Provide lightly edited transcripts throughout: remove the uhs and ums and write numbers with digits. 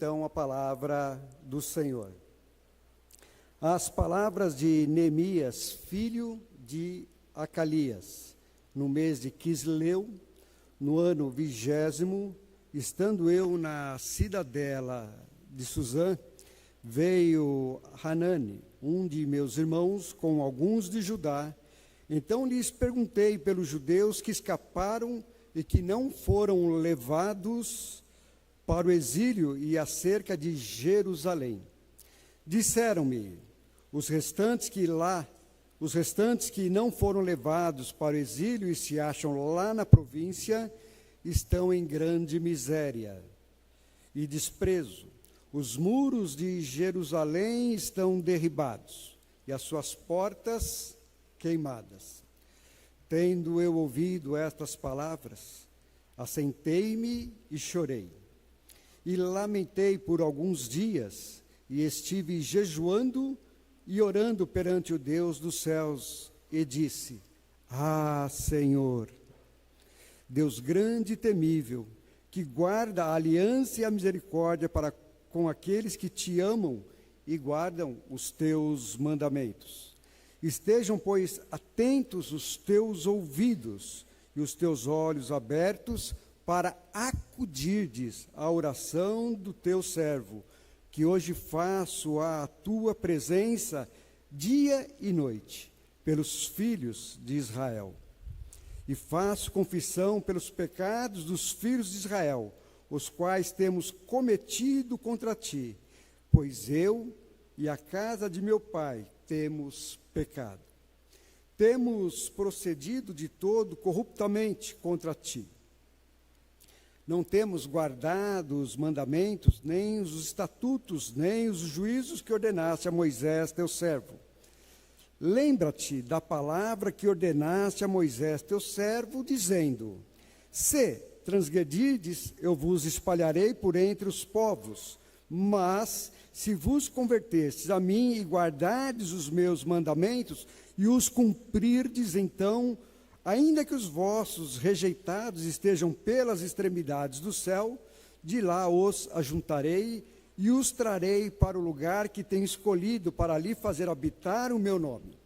então a palavra do Senhor. As palavras de Neemias, filho de Acalias, no mês de Quisleu, no ano 20º, estando eu na cidadela de Suzã, veio Hanani, um de meus irmãos, com alguns de Judá. Então lhes perguntei pelos judeus que escaparam e que não foram levados para o exílio e acerca de Jerusalém. Disseram-me, os restantes que não foram levados para o exílio e se acham lá na província, estão em grande miséria e desprezo. Os muros de Jerusalém estão derribados e as suas portas queimadas. Tendo eu ouvido estas palavras, assentei-me e chorei. E lamentei por alguns dias, e estive jejuando e orando perante o Deus dos céus, e disse: Ah, Senhor, Deus grande e temível, que guarda a aliança e a misericórdia para com aqueles que te amam e guardam os teus mandamentos. Estejam, pois, atentos os teus ouvidos e os teus olhos abertos para acudirdes à oração do teu servo, que hoje faço à tua presença dia e noite, pelos filhos de Israel. E faço confissão pelos pecados dos filhos de Israel, os quais temos cometido contra ti, pois eu e a casa de meu pai temos pecado. Temos procedido de todo corruptamente contra ti. Não temos guardado os mandamentos, nem os estatutos, nem os juízos que ordenaste a Moisés, teu servo. Lembra-te da palavra que ordenaste a Moisés, teu servo, dizendo: Se transgredirdes, eu vos espalharei por entre os povos, mas se vos convertestes a mim e guardardes os meus mandamentos e os cumprirdes, então, ainda que os vossos rejeitados estejam pelas extremidades do céu, de lá os ajuntarei e os trarei para o lugar que tenho escolhido para ali fazer habitar o meu nome.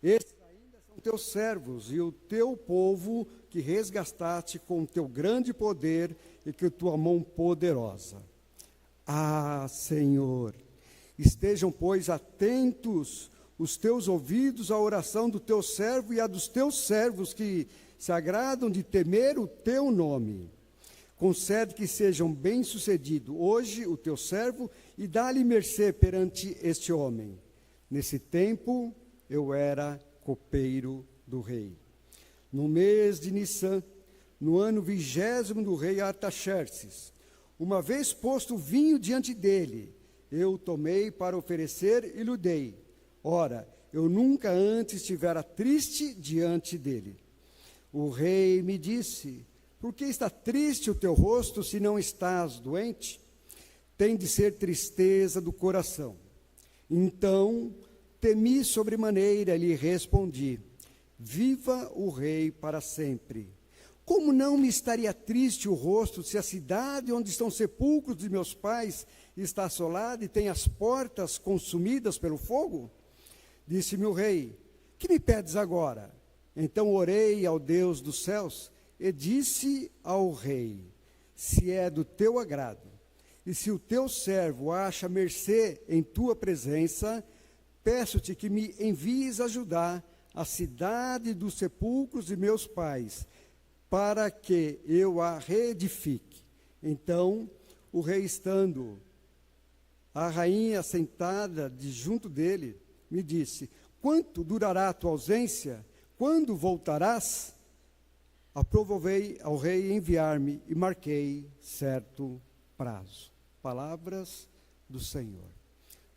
Estes ainda são teus servos e o teu povo que resgataste com o teu grande poder e com a tua mão poderosa. Ah, Senhor, estejam, pois, atentos os teus ouvidos à oração do teu servo e à dos teus servos que se agradam de temer o teu nome. Concede que sejam bem-sucedidos hoje o teu servo e dá-lhe mercê perante este homem. Nesse tempo eu era copeiro do rei. No mês de Nissan, no ano 20º do rei Artaxerxes, uma vez posto o vinho diante dele, eu tomei para oferecer e lhe dei. Ora, eu nunca antes estivera triste diante dele. O rei me disse: Por que está triste o teu rosto, se não estás doente? Tem de ser tristeza do coração. Então, temi sobremaneira e lhe respondi: Viva o rei para sempre. Como não me estaria triste o rosto se a cidade onde estão sepulcros de meus pais está assolada e tem as portas consumidas pelo fogo? Disse-me o rei: Que me pedes agora? Então orei ao Deus dos céus e disse ao rei: Se é do teu agrado, e se o teu servo acha mercê em tua presença, peço-te que me envies ajudar a cidade dos sepulcros de meus pais, para que eu a reedifique. Então, o rei, estando a rainha sentada junto dele, me disse: Quanto durará a tua ausência? Quando voltarás? Aprovei ao rei enviar-me e marquei certo prazo. Palavras do Senhor.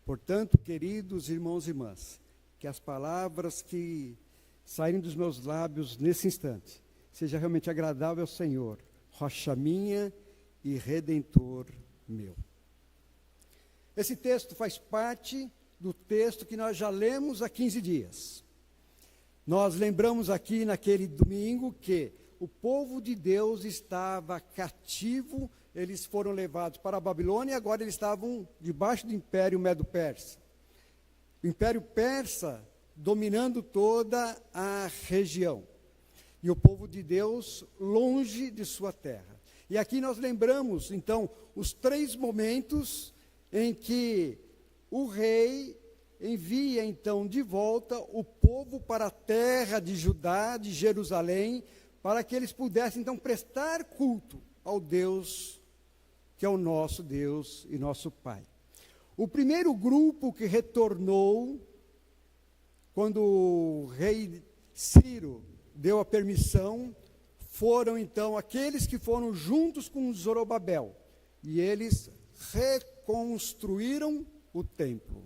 Portanto, queridos irmãos e irmãs, que as palavras que saírem dos meus lábios nesse instante seja realmente agradável ao Senhor, rocha minha e redentor meu. Esse texto faz parte do texto que nós já lemos há 15 dias. Nós lembramos aqui naquele domingo que o povo de Deus estava cativo eles foram levados para a Babilônia e agora eles estavam debaixo do Império Medo-Persa. O Império Persa dominando toda a região. E o povo de Deus longe de sua terra. E aqui nós lembramos, então, os 3 momentos em que o rei envia, então, de volta o povo para a terra de Judá, de Jerusalém, para que eles pudessem, então, prestar culto ao Deus, que é o nosso Deus e nosso Pai. O primeiro grupo que retornou, quando o rei Ciro deu a permissão, foram então aqueles que foram juntos com Zorobabel, e eles reconstruíram o templo.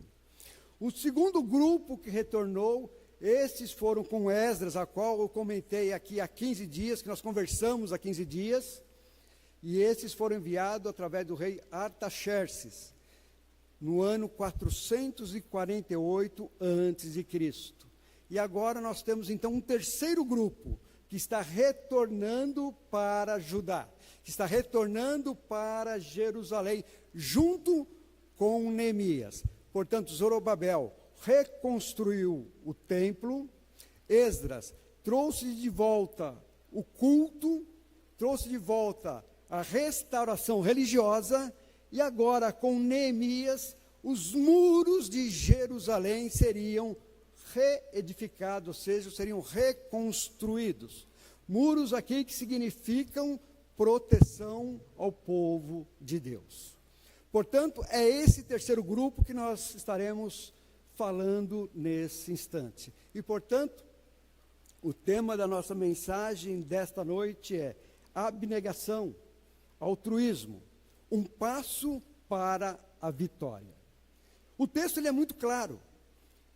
O segundo grupo que retornou, esses foram com Esdras, a qual eu comentei aqui há 15 dias, que nós conversamos há 15 dias, e esses foram enviados através do rei Artaxerxes, no ano 448 a.C. E agora nós temos então um terceiro grupo, que está retornando para Judá, que está retornando para Jerusalém, junto com Neemias. Portanto, Zorobabel reconstruiu o templo, Esdras trouxe de volta o culto, trouxe de volta a restauração religiosa, e agora com Neemias, os muros de Jerusalém seriam reedificados, ou seja, seriam reconstruídos. Muros aqui que significam proteção ao povo de Deus. Portanto, é esse terceiro grupo que nós estaremos falando nesse instante. E, portanto, o tema da nossa mensagem desta noite é abnegação, altruísmo, um passo para a vitória. O texto ele é muito claro.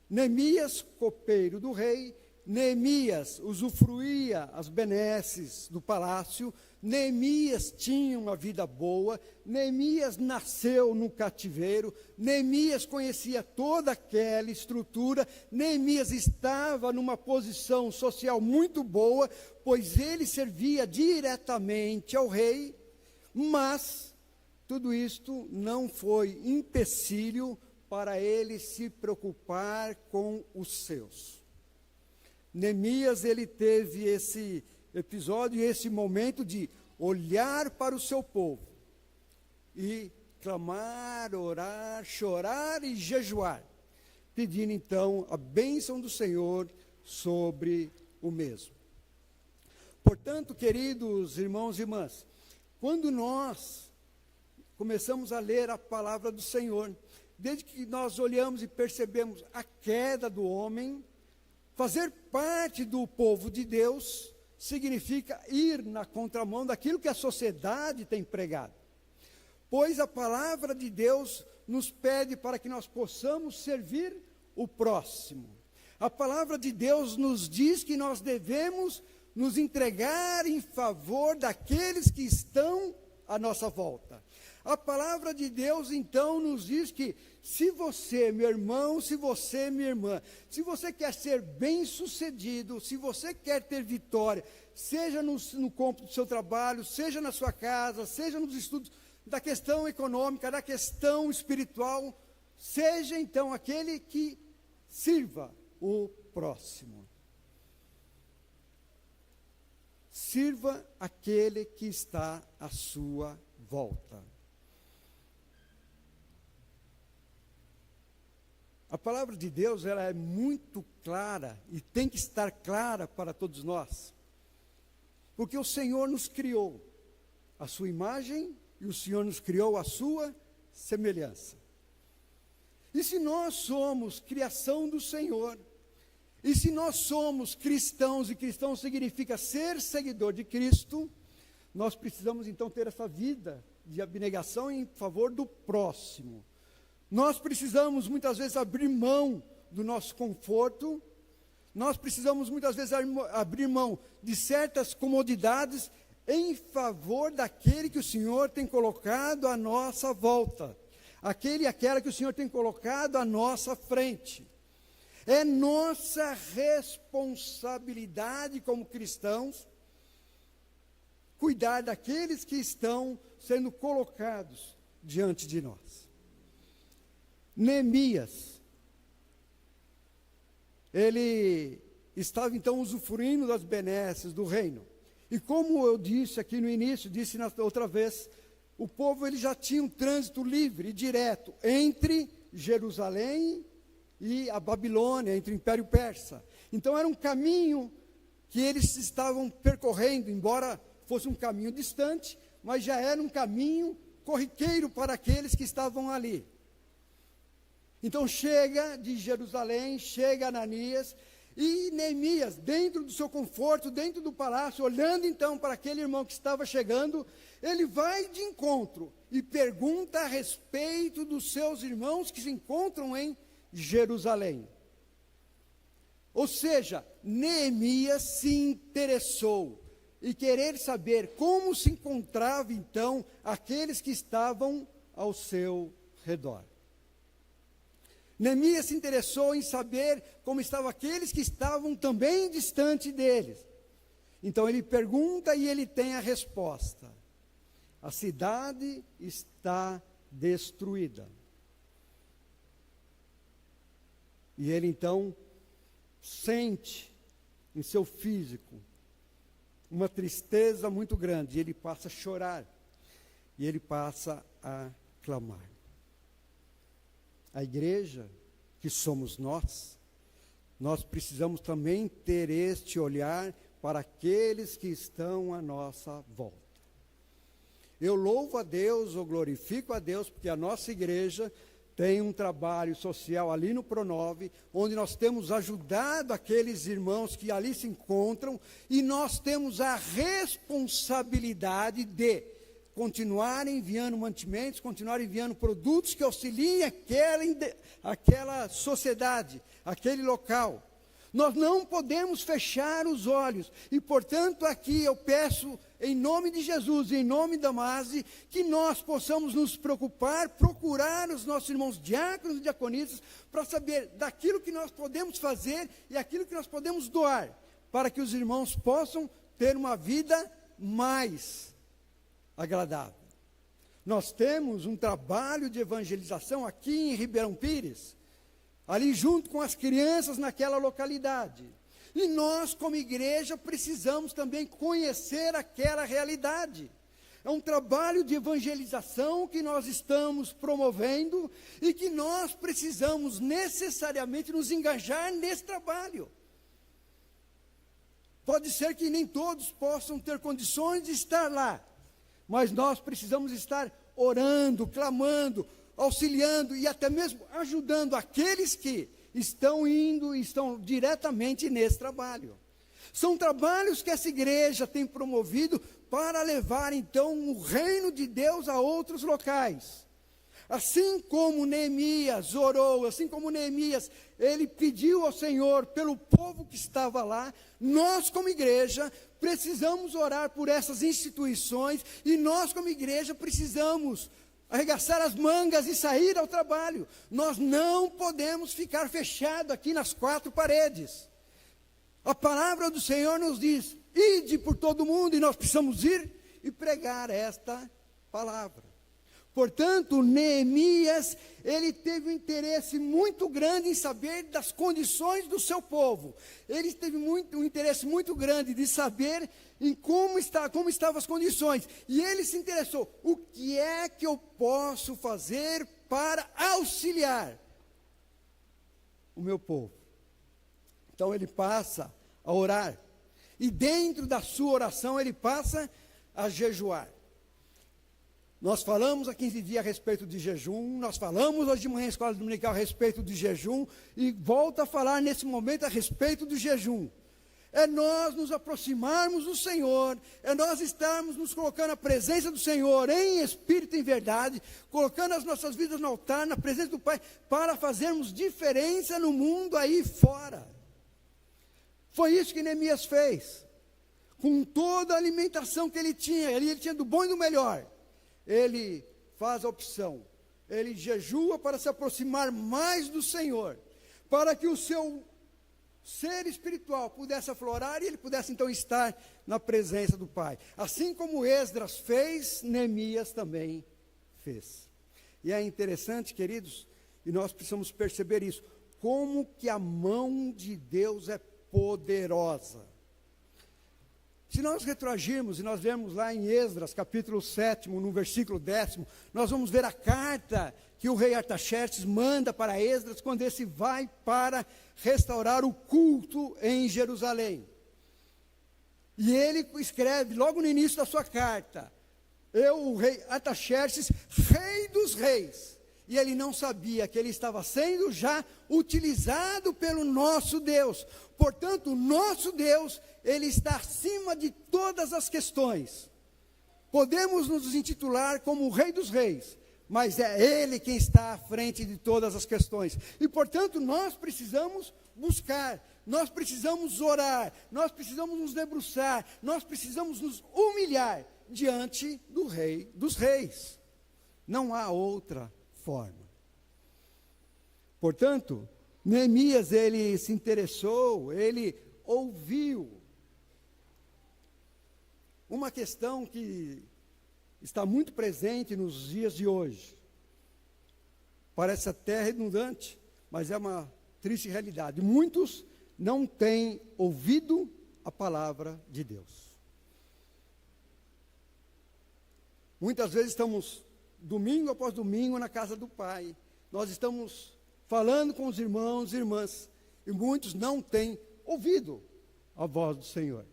Neemias, copeiro do rei, Neemias usufruía as benesses do palácio, Neemias tinha uma vida boa, Neemias nasceu no cativeiro, Neemias conhecia toda aquela estrutura, Neemias estava numa posição social muito boa, pois ele servia diretamente ao rei, mas tudo isto não foi empecilho para ele se preocupar com os seus. Neemias, ele teve esse episódio, esse momento de olhar para o seu povo e clamar, orar, chorar e jejuar, pedindo então a bênção do Senhor sobre o mesmo. Portanto, queridos irmãos e irmãs, quando nós começamos a ler a palavra do Senhor, desde que nós olhamos e percebemos a queda do homem, fazer parte do povo de Deus significa ir na contramão daquilo que a sociedade tem pregado. Pois a palavra de Deus nos pede para que nós possamos servir o próximo. A palavra de Deus nos diz que nós devemos nos entregar em favor daqueles que estão à nossa volta. A palavra de Deus, então, nos diz que se você, meu irmão, se você, minha irmã, se você quer ser bem-sucedido, se você quer ter vitória, seja no campo do seu trabalho, seja na sua casa, seja nos estudos da questão econômica, da questão espiritual, seja, então, aquele que sirva o próximo. Sirva aquele que está à sua volta. A palavra de Deus, ela é muito clara e tem que estar clara para todos nós. Porque o Senhor nos criou a sua imagem e o Senhor nos criou a sua semelhança. E se nós somos criação do Senhor, e se nós somos cristãos, e cristão significa ser seguidor de Cristo, nós precisamos então ter essa vida de abnegação em favor do próximo. Nós precisamos muitas vezes abrir mão do nosso conforto, nós precisamos muitas vezes abrir mão de certas comodidades em favor daquele que o Senhor tem colocado à nossa volta, aquele e aquela que o Senhor tem colocado à nossa frente. É nossa responsabilidade como cristãos cuidar daqueles que estão sendo colocados diante de nós. Neemias, ele estava então usufruindo das benesses do reino. E como eu disse aqui no início, disse na outra vez, o povo ele já tinha um trânsito livre e direto entre Jerusalém e a Babilônia, entre o Império Persa. Então era um caminho que eles estavam percorrendo, embora fosse um caminho distante, mas já era um caminho corriqueiro para aqueles que estavam ali. Então chega de Jerusalém, chega Ananias, e Neemias, dentro do seu conforto, dentro do palácio, olhando então para aquele irmão que estava chegando, ele vai de encontro e pergunta a respeito dos seus irmãos que se encontram em Jerusalém. Ou seja, Neemias se interessou e querer saber como se encontrava então aqueles que estavam ao seu redor. Neemias se interessou em saber como estavam aqueles que estavam também distante deles. Então ele pergunta e ele tem a resposta. A cidade está destruída. E ele então sente em seu físico uma tristeza muito grande. E ele passa a chorar. E ele passa a clamar. A igreja, que somos nós precisamos também ter este olhar para aqueles que estão à nossa volta. Eu louvo a Deus, eu glorifico a Deus, porque a nossa igreja tem um trabalho social ali no Pronove, onde nós temos ajudado aqueles irmãos que ali se encontram, e nós temos a responsabilidade de continuar enviando mantimentos, continuar enviando produtos que auxiliem aquela sociedade, aquele local. Nós não podemos fechar os olhos, e portanto aqui eu peço, em nome de Jesus, em nome da MASE, que nós possamos nos preocupar, procurar os nossos irmãos diáconos e diaconistas, para saber daquilo que nós podemos fazer e aquilo que nós podemos doar, para que os irmãos possam ter uma vida mais agradável. Nós temos um trabalho de evangelização aqui em Ribeirão Pires, ali junto com as crianças naquela localidade. E nós, como igreja, precisamos também conhecer aquela realidade. É um trabalho de evangelização que nós estamos promovendo e que nós precisamos necessariamente nos engajar nesse trabalho. Pode ser que nem todos possam ter condições de estar lá, mas nós precisamos estar orando, clamando, auxiliando e até mesmo ajudando aqueles que estão indo e estão diretamente nesse trabalho. São trabalhos que essa igreja tem promovido para levar então o reino de Deus a outros locais. Assim como Neemias orou, assim como Neemias, ele pediu ao Senhor pelo povo que estava lá, nós como igreja precisamos orar por essas instituições e nós como igreja precisamos arregaçar as mangas e sair ao trabalho. Nós não podemos ficar fechados aqui nas quatro paredes. A palavra do Senhor nos diz, ide por todo mundo, e nós precisamos ir e pregar esta palavra. Portanto, Neemias, ele teve um interesse muito grande em saber das condições do seu povo. Ele teve um interesse muito grande de saber em como estavam as condições. E ele se interessou, o que é que eu posso fazer para auxiliar o meu povo? Então ele passa a orar. E dentro da sua oração ele passa a jejuar. Nós falamos há 15 dias a respeito de jejum, nós falamos hoje de manhã na escola dominical a respeito de jejum, e volto a falar nesse momento a respeito do jejum. É nós nos aproximarmos do Senhor, é nós estarmos nos colocando na presença do Senhor, em espírito e em verdade, colocando as nossas vidas no altar, na presença do Pai, para fazermos diferença no mundo aí fora. Foi isso que Neemias fez, com toda a alimentação que ele tinha do bom e do melhor. Ele faz a opção, ele jejua para se aproximar mais do Senhor, para que o seu ser espiritual pudesse aflorar e ele pudesse então estar na presença do Pai. Assim como Esdras fez, Neemias também fez. E é interessante, queridos, e nós precisamos perceber isso, como que a mão de Deus é poderosa. Se nós retroagirmos e nós vemos lá em Esdras, capítulo 7, no versículo 10, nós vamos ver a carta que o rei Artaxerxes manda para Esdras quando esse vai para restaurar o culto em Jerusalém. E ele escreve logo no início da sua carta: eu, o rei Artaxerxes, rei dos reis. E ele não sabia que ele estava sendo já utilizado pelo nosso Deus. Portanto, o nosso Deus, ele está acima de todas as questões. Podemos nos intitular como o Rei dos Reis, mas é Ele quem está à frente de todas as questões. E, portanto, nós precisamos buscar, nós precisamos orar, nós precisamos nos debruçar, nós precisamos nos humilhar diante do Rei dos Reis. Não há outra forma. Portanto, Neemias, ele se interessou, ele ouviu. Uma questão que está muito presente nos dias de hoje. Parece até redundante, mas é uma triste realidade. Muitos não têm ouvido a palavra de Deus. Muitas vezes estamos domingo após domingo na casa do Pai. Nós estamos falando com os irmãos e irmãs, e muitos não têm ouvido a voz do Senhor.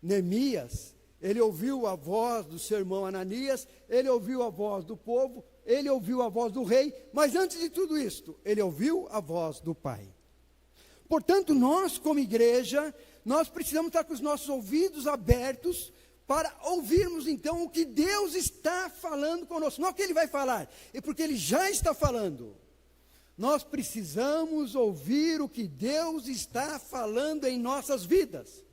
Neemias, ele ouviu a voz do seu irmão Ananias, ele ouviu a voz do povo, ele ouviu a voz do rei, mas antes de tudo isto, ele ouviu a voz do Pai. Portanto, nós como igreja, nós precisamos estar com os nossos ouvidos abertos para ouvirmos então o que Deus está falando conosco. Não é o que Ele vai falar, é porque Ele já está falando. Nós precisamos ouvir o que Deus está falando em nossas vidas.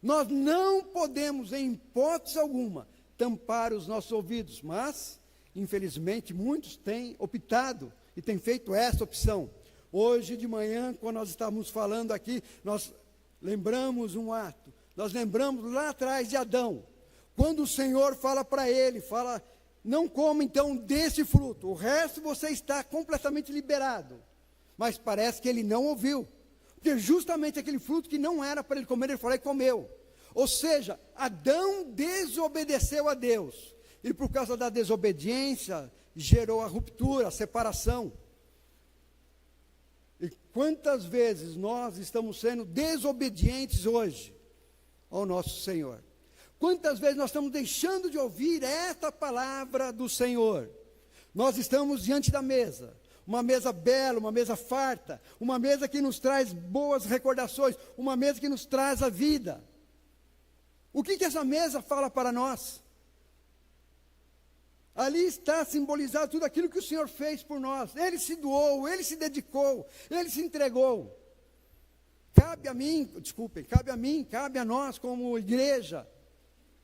Nós não podemos, em hipótese alguma, tampar os nossos ouvidos, mas, infelizmente, muitos têm optado e têm feito essa opção. Hoje de manhã, quando nós estávamos falando aqui, nós lembramos um ato. Nós lembramos lá atrás de Adão, quando o Senhor fala para ele, fala, não coma então desse fruto, o resto você está completamente liberado. Mas parece que ele não ouviu, porque justamente aquele fruto que não era para ele comer, ele falou e comeu. Ou seja, Adão desobedeceu a Deus, e por causa da desobediência, gerou a ruptura, a separação. E quantas vezes nós estamos sendo desobedientes hoje ao nosso Senhor? Quantas vezes nós estamos deixando de ouvir esta palavra do Senhor? Nós estamos diante da mesa, uma mesa bela, uma mesa farta, uma mesa que nos traz boas recordações, uma mesa que nos traz a vida. O que essa mesa fala para nós? Ali está simbolizado tudo aquilo que o Senhor fez por nós. Ele se doou, Ele se dedicou, Ele se entregou. Cabe a nós como igreja,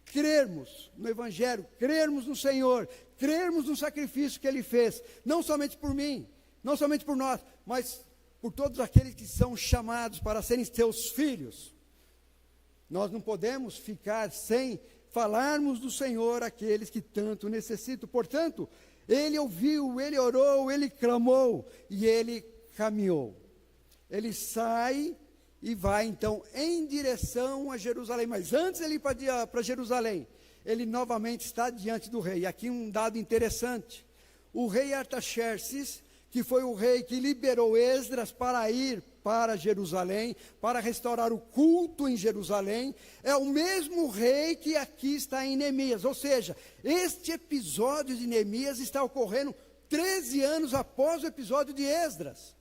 crermos no Evangelho, crermos no Senhor, crermos no sacrifício que Ele fez, não somente por mim, não somente por nós, mas por todos aqueles que são chamados para serem seus filhos. Nós não podemos ficar sem falarmos do Senhor àqueles que tanto necessitam. Portanto, ele ouviu, ele orou, ele clamou e ele caminhou. Ele sai e vai então em direção a Jerusalém. Mas antes de ele ir para Jerusalém, ele novamente está diante do rei. E aqui um dado interessante: o rei Artaxerxes, que foi o rei que liberou Esdras para ir para Jerusalém, para restaurar o culto em Jerusalém, é o mesmo rei que aqui está em Neemias. Ou seja, este episódio de Neemias está ocorrendo 13 anos após o episódio de Esdras.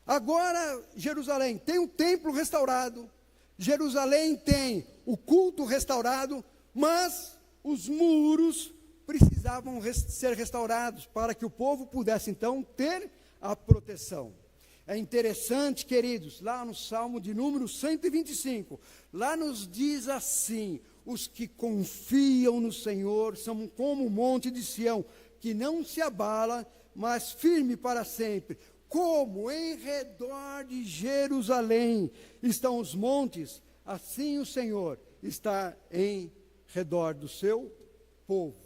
Agora, Jerusalém tem um templo restaurado, Jerusalém tem o culto restaurado, mas os muros precisavam ser restaurados para que o povo pudesse então ter a proteção. É interessante, queridos, lá no Salmo de número 125, lá nos diz assim: os que confiam no Senhor são como o monte de Sião, que não se abala, mas firme para sempre. Como em redor de Jerusalém estão os montes, assim o Senhor está em redor do seu povo.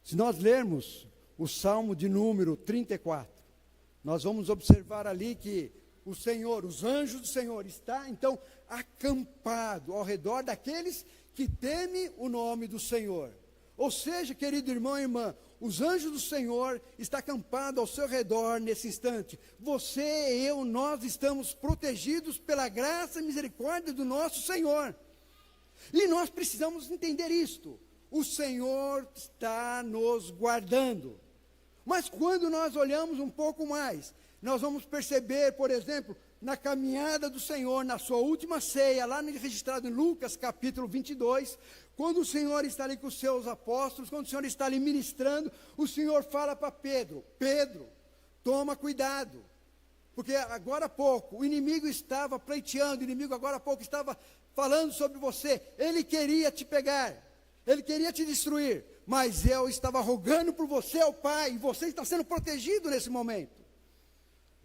Se nós lermos o Salmo de número 34, nós vamos observar ali que o Senhor, os anjos do Senhor, está então acampado ao redor daqueles que temem o nome do Senhor. Ou seja, querido irmão e irmã, os anjos do Senhor estão acampados ao seu redor nesse instante. Você e eu, nós estamos protegidos pela graça e misericórdia do nosso Senhor. E nós precisamos entender isto. O Senhor está nos guardando. Mas quando nós olhamos um pouco mais, nós vamos perceber, por exemplo, na caminhada do Senhor, na sua última ceia, lá registrado em Lucas capítulo 22, quando o Senhor está ali com os seus apóstolos, quando o Senhor está ali ministrando, o Senhor fala para Pedro: Pedro, toma cuidado, porque agora há pouco o inimigo estava pleiteando, o inimigo agora há pouco estava falando sobre você, ele queria te pegar, ele queria te destruir, mas eu estava rogando por você ao Pai, e você está sendo protegido nesse momento.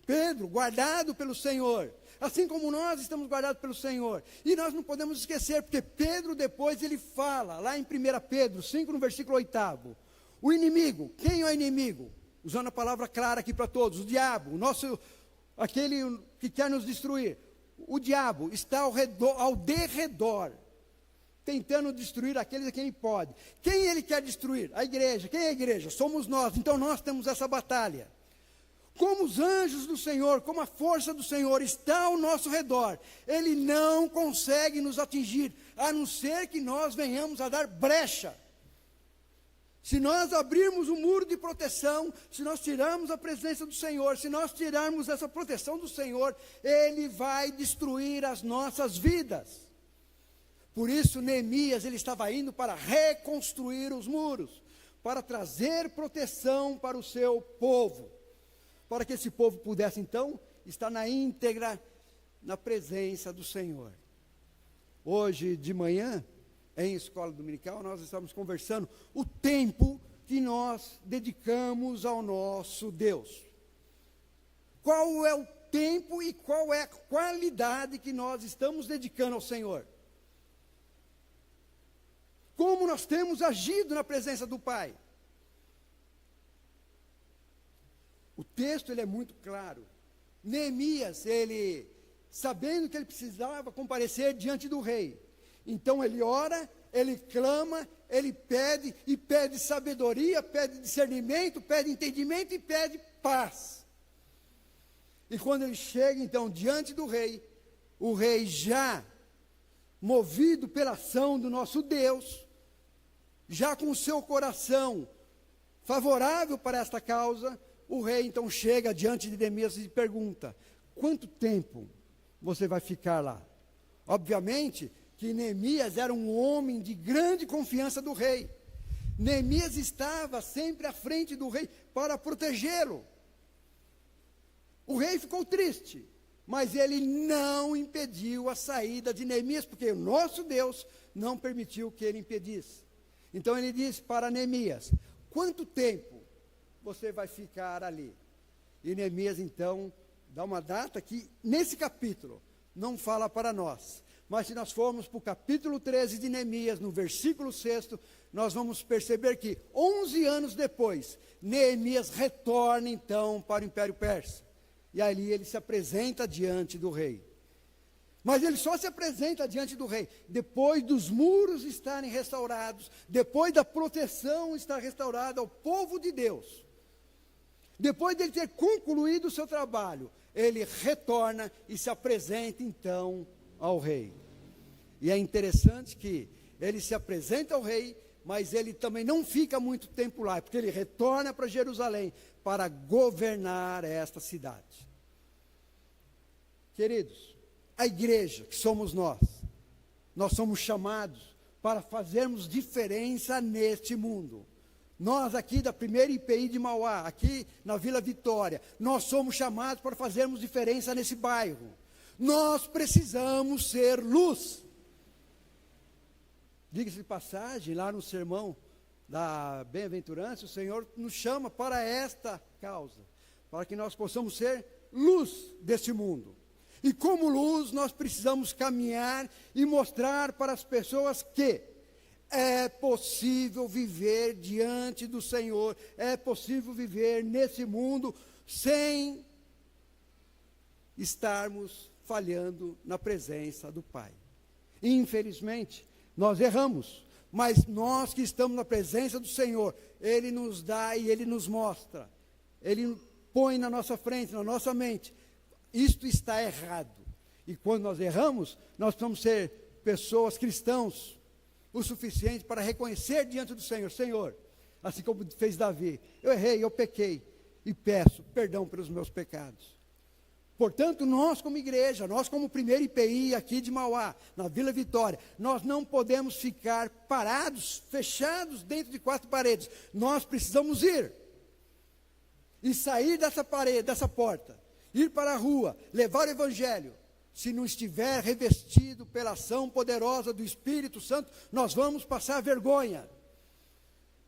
Pedro, guardado pelo Senhor, assim como nós estamos guardados pelo Senhor. E nós não podemos esquecer, porque Pedro depois ele fala, lá em 1 Pedro 5, no versículo 8, o inimigo, quem é o inimigo? Usando a palavra clara aqui para todos, o diabo, aquele que quer nos destruir. O diabo está ao derredor, tentando destruir aqueles a quem ele pode. Quem ele quer destruir? A igreja. Quem é a igreja? Somos nós. Então nós temos essa batalha. Como os anjos do Senhor, como a força do Senhor está ao nosso redor, ele não consegue nos atingir, a não ser que nós venhamos a dar brecha. Se nós abrirmos um muro de proteção, se nós tirarmos a presença do Senhor, se nós tirarmos essa proteção do Senhor, ele vai destruir as nossas vidas. Por isso Neemias, ele estava indo para reconstruir os muros, para trazer proteção para o seu povo, para que esse povo pudesse então estar na íntegra, na presença do Senhor. Hoje de manhã, em escola dominical, nós estamos conversando o tempo que nós dedicamos ao nosso Deus. Qual é o tempo e qual é a qualidade que nós estamos dedicando ao Senhor? Como nós temos agido na presença do Pai? O texto ele é muito claro. Neemias, ele, sabendo que ele precisava comparecer diante do rei, então ele ora, ele clama, ele pede, e pede sabedoria, pede discernimento, pede entendimento e pede paz. E quando ele chega então diante do rei, o rei já movido pela ação do nosso Deus, já com o seu coração favorável para esta causa, o rei então chega diante de Neemias e pergunta: quanto tempo você vai ficar lá? Obviamente que Neemias era um homem de grande confiança do rei. Neemias estava sempre à frente do rei para protegê-lo. O rei ficou triste, mas ele não impediu a saída de Neemias, porque o nosso Deus não permitiu que ele impedisse. Então ele disse para Neemias: quanto tempo você vai ficar ali? E Neemias então dá uma data que nesse capítulo não fala para nós, mas se nós formos para o capítulo 13 de Neemias, no versículo 6, nós vamos perceber que 11 anos depois, Neemias retorna então para o Império Persa, e ali ele se apresenta diante do rei. Mas ele só se apresenta diante do rei depois dos muros estarem restaurados, depois da proteção estar restaurada ao povo de Deus. Depois dele ter concluído o seu trabalho, ele retorna e se apresenta então ao rei. E é interessante que ele se apresenta ao rei, mas ele também não fica muito tempo lá, porque ele retorna para Jerusalém para governar esta cidade. Queridos, a igreja que somos nós somos chamados para fazermos diferença neste mundo. Nós aqui da primeira IPI de Mauá, aqui na Vila Vitória, nós somos chamados para fazermos diferença nesse bairro. Nós precisamos ser luz. Diga-se de passagem, lá no sermão da bem-aventurança, o Senhor nos chama para esta causa, para que nós possamos ser luz deste mundo. E como luz, nós precisamos caminhar e mostrar para as pessoas que é possível viver diante do Senhor, é possível viver nesse mundo sem estarmos falhando na presença do Pai. Infelizmente, nós erramos, mas nós que estamos na presença do Senhor, Ele nos dá e Ele nos mostra, Ele põe na nossa frente, na nossa mente, isto está errado. E quando nós erramos, nós precisamos ser pessoas, cristãos, o suficiente para reconhecer diante do Senhor: Senhor, assim como fez Davi, eu errei, eu pequei, e peço perdão pelos meus pecados. Portanto, nós como igreja, nós como primeiro IPI aqui de Mauá, na Vila Vitória, nós não podemos ficar parados, fechados dentro de 4 paredes. Nós precisamos ir e sair dessa parede, dessa porta, ir para a rua, levar o Evangelho. Se não estiver revestido pela ação poderosa do Espírito Santo, nós vamos passar vergonha.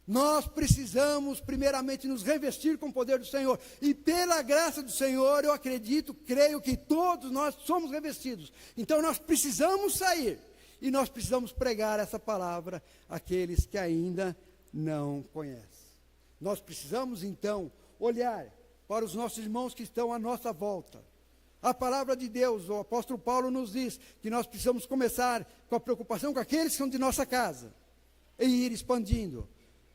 Nós precisamos primeiramente nos revestir com o poder do Senhor, e pela graça do Senhor, eu acredito, creio que todos nós somos revestidos. Então nós precisamos sair, e nós precisamos pregar essa palavra àqueles que ainda não conhecem. Nós precisamos então olhar para os nossos irmãos que estão à nossa volta. A palavra de Deus, o apóstolo Paulo nos diz que nós precisamos começar com a preocupação com aqueles que são de nossa casa, e ir expandindo.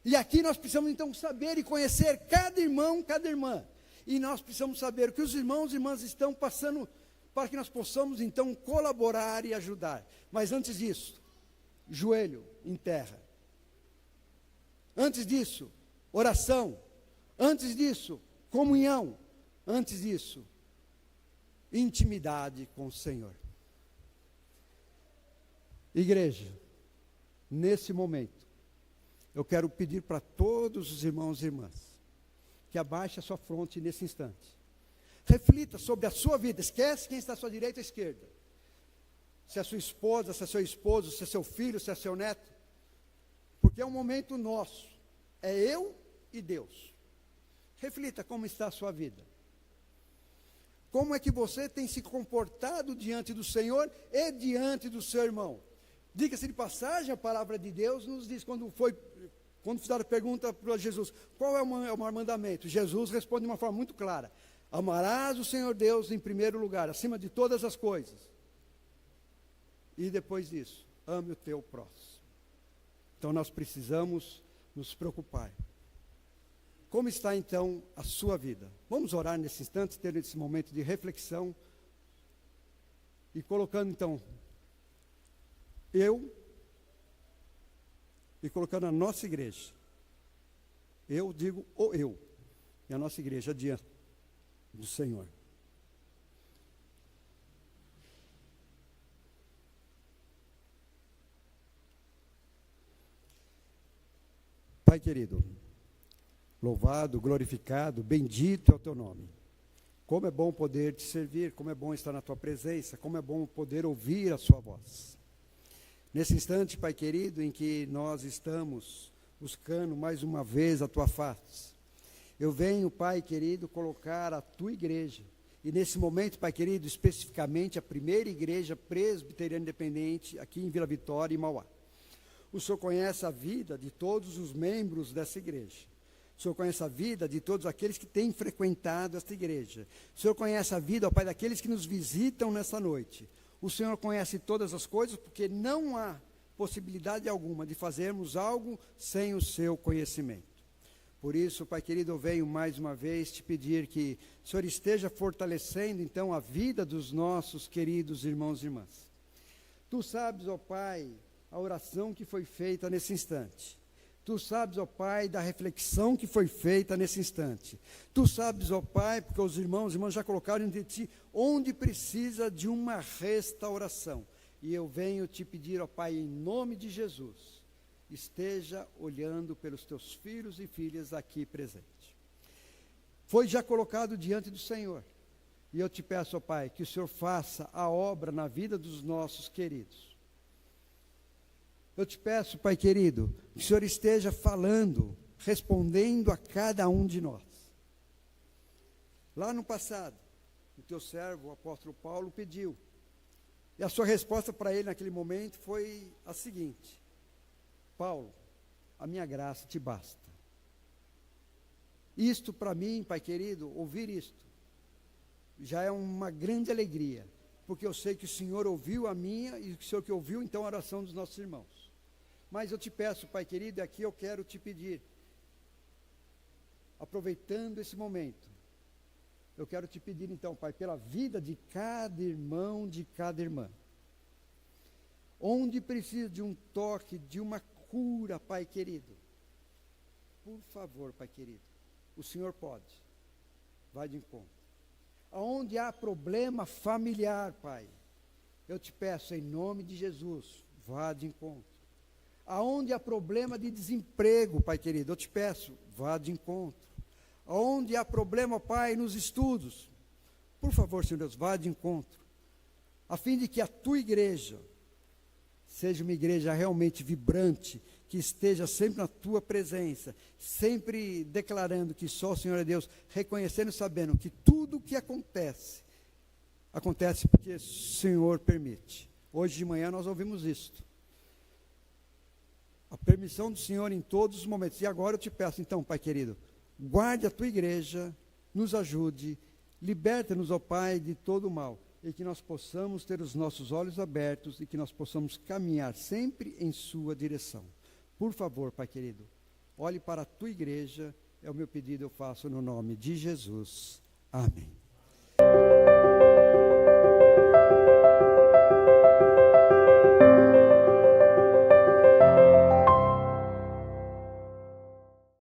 E aqui nós precisamos então saber e conhecer cada irmão, cada irmã. E nós precisamos saber o que os irmãos e irmãs estão passando, para que nós possamos então colaborar e ajudar. Mas antes disso, joelho em terra. Antes disso, oração. Antes disso, comunhão. Antes disso, intimidade com o Senhor. Igreja, nesse momento, eu quero pedir para todos os irmãos e irmãs que abaixe a sua fronte nesse instante. Reflita sobre a sua vida. Esquece quem está à sua direita ou esquerda. Se é sua esposa, se é seu esposo, se é seu filho, se é seu neto. Porque é um momento nosso. É eu e Deus. Reflita como está a sua vida. Como é que você tem se comportado diante do Senhor e diante do seu irmão? Diga-se de passagem, a palavra de Deus nos diz, quando fizeram a pergunta para Jesus, qual é o maior mandamento? Jesus responde de uma forma muito clara: amarás o Senhor Deus em primeiro lugar, acima de todas as coisas. E depois disso, ame o teu próximo. Então nós precisamos nos preocupar. Como está então a sua vida? Vamos orar nesse instante, ter esse momento de reflexão, e colocando então e colocando a nossa igreja. Eu digo o eu, e a nossa igreja diante do Senhor. Pai querido, louvado, glorificado, bendito é o teu nome. Como é bom poder te servir, como é bom estar na tua presença, como é bom poder ouvir a sua voz. Nesse instante, Pai querido, em que nós estamos buscando mais uma vez a tua face, eu venho, Pai querido, colocar a tua igreja, e nesse momento, Pai querido, especificamente a primeira igreja presbiteriana independente aqui em Vila Vitória e Mauá. O Senhor conhece a vida de todos os membros dessa igreja. O Senhor conhece a vida de todos aqueles que têm frequentado esta igreja. O Senhor conhece a vida, ó Pai, daqueles que nos visitam nessa noite. O Senhor conhece todas as coisas, porque não há possibilidade alguma de fazermos algo sem o seu conhecimento. Por isso, Pai querido, eu venho mais uma vez te pedir que o Senhor esteja fortalecendo então a vida dos nossos queridos irmãos e irmãs. Tu sabes, ó Pai, a oração que foi feita nesse instante. Tu sabes, ó Pai, da reflexão que foi feita nesse instante. Tu sabes, ó Pai, porque os irmãos e irmãs já colocaram diante de ti, onde precisa de uma restauração. E eu venho te pedir, ó Pai, em nome de Jesus, esteja olhando pelos teus filhos e filhas aqui presentes. Foi já colocado diante do Senhor. E eu te peço, ó Pai, que o Senhor faça a obra na vida dos nossos queridos. Eu te peço, Pai querido, que o Senhor esteja falando, respondendo a cada um de nós. Lá no passado, o teu servo, o apóstolo Paulo, pediu. E a sua resposta para ele naquele momento foi a seguinte: Paulo, a minha graça te basta. Isto para mim, Pai querido, ouvir isto, já é uma grande alegria, porque eu sei que o Senhor ouviu a minha e o Senhor que ouviu então a oração dos nossos irmãos. Mas eu te peço, Pai querido, e aqui eu quero te pedir, aproveitando esse momento, eu quero te pedir então, Pai, pela vida de cada irmão, de cada irmã, onde precisa de um toque, de uma cura, Pai querido, por favor, Pai querido, o Senhor pode, vai de encontro. Aonde há problema familiar, Pai, eu te peço em nome de Jesus, vá de encontro. Aonde há problema de desemprego, Pai querido, eu te peço, vá de encontro. Aonde há problema, Pai, nos estudos, por favor, Senhor Deus, vá de encontro, a fim de que a tua igreja seja uma igreja realmente vibrante, que esteja sempre na tua presença, sempre declarando que só o Senhor é Deus, reconhecendo e sabendo que tudo o que acontece porque o Senhor permite. Hoje de manhã nós ouvimos isto. A permissão do Senhor em todos os momentos. E agora eu te peço então, Pai querido, guarde a tua igreja, nos ajude, liberta-nos, ó Pai, de todo o mal, e que nós possamos ter os nossos olhos abertos e que nós possamos caminhar sempre em sua direção. Por favor, Pai querido, olhe para a tua igreja, é o meu pedido, eu faço no nome de Jesus. Amém.